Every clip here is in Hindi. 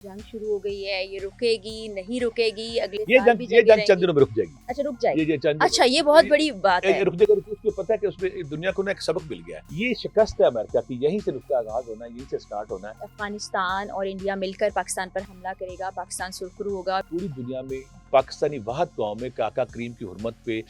जंग शुरू हो गई है, ये रुकेगी, नहीं रुकेगी, अगले ये साल भी जंग जंगें चंद रहेंगी। दिनों में रुक जाएगी। अच्छा रुक जाएगी। ये चंद अच्छा ये बहुत बड़ी बात है। रुक जाएगा, उसको पता है कि उसमें दुनिया को ना एक सबक मिल गया है। ये शिकस्त है अमेरिका की, यहीं से नुक्ता आगाज होना है, यहीं से स्टार्ट होना है। अफगानिस्तान और इंडिया मिलकर पाकिस्तान पर हमला करेगा, पाकिस्तान सुरखरू होगा। पूरी दुनिया में पाकिस्तानी वाहद कौम में काका करीम की हुर्मत पे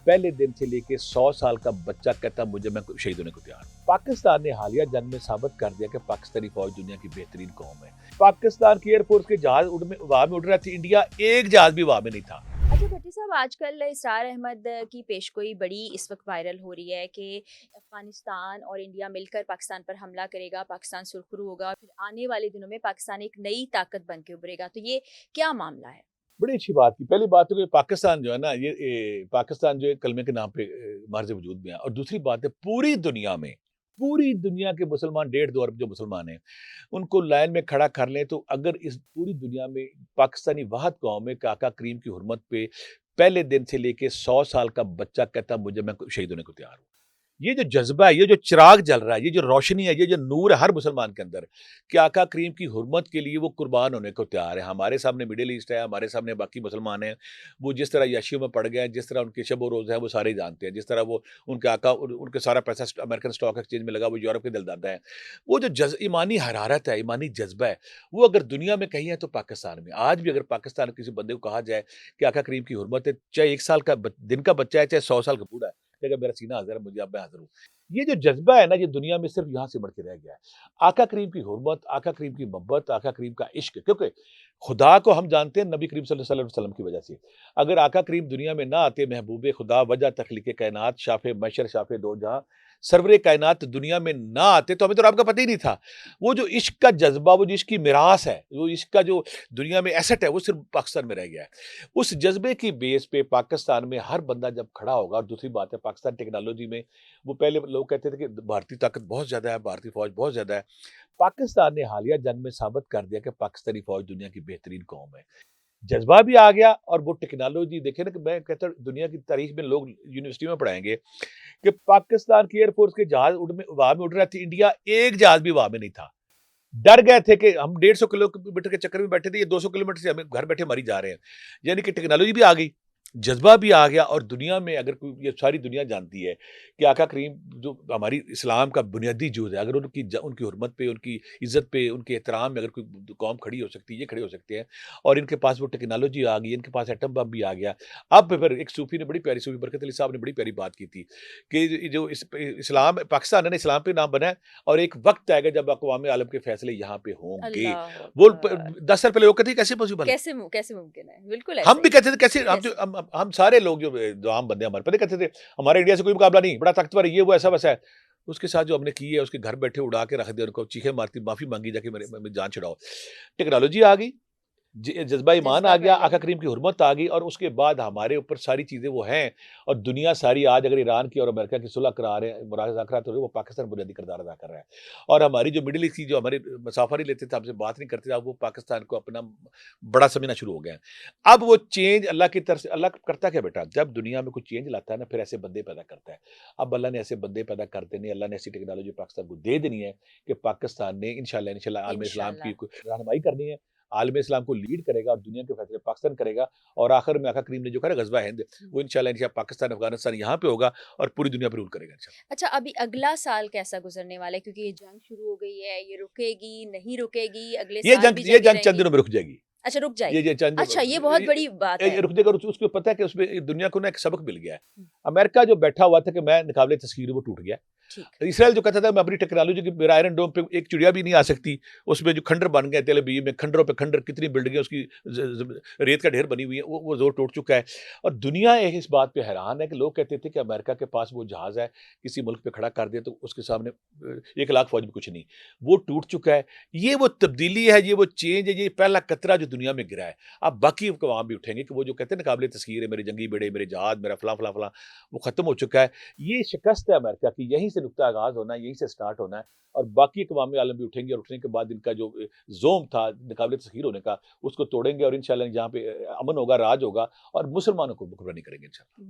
पहले दिन से लेके 100 साल का बच्चा कहता मुझे मैं शहीद होने को तैयार हूं। पाकिस्तान ने हालिया जंग में साबित कर दिया कि पाकिस्तानी फौज दुनिया की बेहतरीन कौम है। पाकिस्तान की एयरफोर्स के जहाज वाह में उड़ रहे थे, इंडिया एक जहाज भी वाह में नहीं था। अच्छा भट्टी साहब, आजकल इसरार अहमद की पेशगोई बड़ी इस वक्त वायरल हो रही है कि अफगानिस्तान और इंडिया मिलकर पाकिस्तान पर हमला करेगा, पाकिस्तान सुरखरू होगा, फिर आने वाले दिनों में पाकिस्तान एक नई ताकत बन के उभरेगा। तो ये क्या मामला है? बड़ी अच्छी बात की। पहली बात तो कि पाकिस्तान जो है ना, पाकिस्तान जो है कलमे के नाम पे मार्ज वजूद में है। और दूसरी बात है पूरी दुनिया के मुसलमान 1.5-2 अरब जो मुसलमान हैं, उनको लाइन में खड़ा कर लें तो अगर इस पूरी दुनिया में पाकिस्तानी वाहद कौम में काका करीम की हुर्मत पे पहले दिन से लेके 100 साल का बच्चा कहता मुझे मैं शहीद होने को तैयार हूँ। ये जो जज्बा है, ये जो चिराग जल रहा है, ये जो रोशनी है, ये जो नूर है हर मुसलमान के अंदर कि आका करीम की हुर्मत के लिए वो कुर्बान होने को तैयार है। हमारे सामने मिडिल ईस्ट है, हमारे सामने बाकी मुसलमान हैं, वो जिस तरह याशियों में पड़ गए हैं, जिस तरह उनके शब व रोज़ हैं, वो सारे जानते हैं। जिस तरह वो उनके उनके सारा पैसा अमेरिकन स्टॉक एक्सचेंज में लगा, वो यूरोप के दिलदादा हैं। वो जो ईमानी हरारत है, ईमानी जज्बा है, वो अगर दुनिया में कहीं है तो पाकिस्तान में। आज भी अगर पाकिस्तान में किसी बंदे को कहा जाए कि आका करीम की हुर्मत है, चाहे 1 साल का दिन का बच्चा है, चाहे 100 साल का बूढ़ा है, कहेगा मेरा सीना हाज़िर है, मुझे अब मैं हाज़िर हूँ। ये जो जज्बा है ना, ये दुनिया में सिर्फ यहाँ सिमट के रह गया है। आका करीम की हुर्मत, आका करीम की मोहब्बत, आका करीम का इश्क, क्योंकि खुदा को हम जानते हैं नबी करीम सल्लल्लाहु अलैहि वसल्लम की वजह से। अगर आका करीम दुनिया में ना आते, महबूबे खुदा, वजह तख्लीक़े कायनात, शाफ़े मशर, शाफ़े दो जहां, सरवरे कायनात दुनिया में ना आते तो हमें तो रब का पता ही नहीं था। वो जो इश्क का जज्बा, वो जो इश्क की मिरास है, वो इश्क का जो दुनिया में एसेट है, वो सिर्फ पाकिस्तान में रह गया है। उस जज्बे की बेस पे पाकिस्तान में हर बंदा जब खड़ा होगा, और दूसरी बात है पाकिस्तान टेक्नोलॉजी में, वो पहले लोग कहते थे कि भारतीय ताकत बहुत ज़्यादा है, भारतीय फ़ौज बहुत ज़्यादा है। पाकिस्तान ने हालिया जंग में साबित कर दिया कि पाकिस्तानी फ़ौज दुनिया की बेहतरीन कौम है। जज़्बा भी आ गया और वो टेक्नोलॉजी देखे ना, कि मैं कहता हूँ दुनिया की तारीख में लोग यूनिवर्सिटी में पढ़ाएँगे कि पाकिस्तान की एयरफ़ोर्स के जहाज वाह में उड़ रहे थे, इंडिया एक जहाज भी वाह में नहीं था। डर गए थे कि हम 150 किलोमीटर के चक्कर में बैठे थे, ये 200 किलोमीटर से हमें घर बैठे मरी जा रहे हैं। यानी कि टेक्नोलॉजी भी आ गई, जज़्बा भी आ गया, और दुनिया में अगर कोई, ये सारी दुनिया जानती है कि आका करीम जो हमारी इस्लाम का बुनियादी जूज़ है, अगर उनकी हुर्मत पे, उनकी इज़्ज़त पे, उनके एहतराम में अगर कोई कौम खड़ी हो सकती है, ये खड़े हो सकते हैं। और इनके पास वो टेक्नोलॉजी आ गई, इनके पास एटम बम भी आ गया। अब फिर एक सूफ़ी ने बड़ी प्यारी, सूफ़ी बरकत अली साहब ने बड़ी प्यारी बात की थी कि जो इस्लाम पाकिस्तान है ना, इस्लाम पे नाम बना है, और एक वक़्त आएगा जब अक़वाम आलम के फैसले यहाँ पे होंगे। अल्लाह वो अकबर। 10 साल पहले लोग कहते हैं कैसे पॉसिबल है? कैसे मुमकिन है? बिल्कुल हम ऐसे भी ही। कहते थे कैसे, कैसे? हम सारे लोग जो आम बंदे हमारे पता कहते थे हमारे इंडिया से कोई मुकाबला नहीं, बड़ा ताकतवर है, ये वो ऐसा वैसा है। उसके साथ जो हमने की है, उसके घर बैठे उड़ा के रख दिया, उनको चीखें मारती, माफी मांगी जाके मेरे जान छुड़ाओ। टेक्नोलॉजी आ गई, जज्बा ईमान आ जज़्बा गया, पहले आका करीम की हुर्मत आ गई, और उसके बाद हमारे ऊपर सारी चीज़ें वो हैं। और दुनिया सारी आज अगर ईरान की और अमेरिका की सुलह करा रहे हैं, मुज़ाकरात हो रहे हैं, वो पाकिस्तान बुनियादी किरदार अदा कर रहा है। और हमारी जो मिडिल ईस्ट की जो हमारे मसाफा नहीं लेते थे, हमसे बात नहीं करते थे, अब वो पाकिस्तान को अपना बड़ा समझना शुरू हो गए हैं। अब वो चेंज अल्लाह की तरफ से, अल्लाह करता क्या बेटा, जब दुनिया में कुछ चेंज लाता है ना, फिर ऐसे बंदे पैदा करता है। अब अल्लाह ने ऐसे बंदे पैदा कर देने, अल्लाह ने ऐसी टेक्नोलॉजी पाकिस्तान को दे देनी है कि पाकिस्तान ने इंशाल्लाह आलम इस्लाम की इंशाल्लाह। रहनुमाई करनी है, आलम इस्लाम को लीड करेगा, और दुनिया के फैसले पाकिस्तान करेगा। और आखिर में आका करीम ने जो कहा गज़वा हिंद, वो इंशाल्लाह पाकिस्तान, अफगानिस्तान यहाँ पे होगा, और पूरी दुनिया पे रूल करेगा इंशाल्लाह। अच्छा अभी अगला साल कैसा गुजरने वाला है? क्योंकि ये जंग शुरू हो गई है, ये रुकेगी, नहीं रुकेगी, अगले साल भी ये जंगें जंग चंद रहेंगी। दिनों में रुक जाएगी। अच्छा रुक ये जाएगी। चंद अच्छा ये बहुत बड़ी बात है। रुक जाएगा, और उसको पता है कि उसमें दुनिया को ना एक सबक मिल गया है। हुँ, अमेरिका जो बैठा हुआ था कि मैं निकाबले तस्कीर, वो टूट गया। ठीक। इसराइल जो कहता था मैं अपनी टेक्नोलॉजी की, मेरा आयरन डोम पे एक चिड़िया भी नहीं आ सकती, उसमें जो खंडर बन गए तेल अवीव में, खंडरों पे खंडर, कितनी बिल्डिंगें उसकी रेत का ढेर बनी हुई है, वो जोर टूट चुका है। और दुनिया इस बात पे हैरान है कि लोग कहते थे कि अमेरिका के पास वो जहाज है, किसी मुल्क पे खड़ा कर दे तो उसके सामने 1 लाख फौज भी कुछ नहीं। वो टूट चुका है। ये वो तब्दीली है, ये वो चेंज है, ये पहला कतरा जो दुनिया में गिरा है। अब बाकी अवाम भी उठेंगे कि वो जो कहते हैं ना काबिल तस्कीर है, मेरे जंगी बेड़े, मेरे जहाज, मेरा फला फला फला, वो खत्म हो चुका है। ये शिकस्त है अमेरिका की, यहीं से नुक्ता आगाज होना है, यहीं से स्टार्ट होना है। और बाकी अक़वाम आलम भी उठेंगे, और उठने के बाद इनका जो ज़ोम था मुकाबले तस्खीर होने का, उसको तोड़ेंगे, और इंशाल्लाह जहाँ पे अमन होगा, राज होगा, और मुसलमानों को हुक्मरानी करेंगे इंशाल्लाह।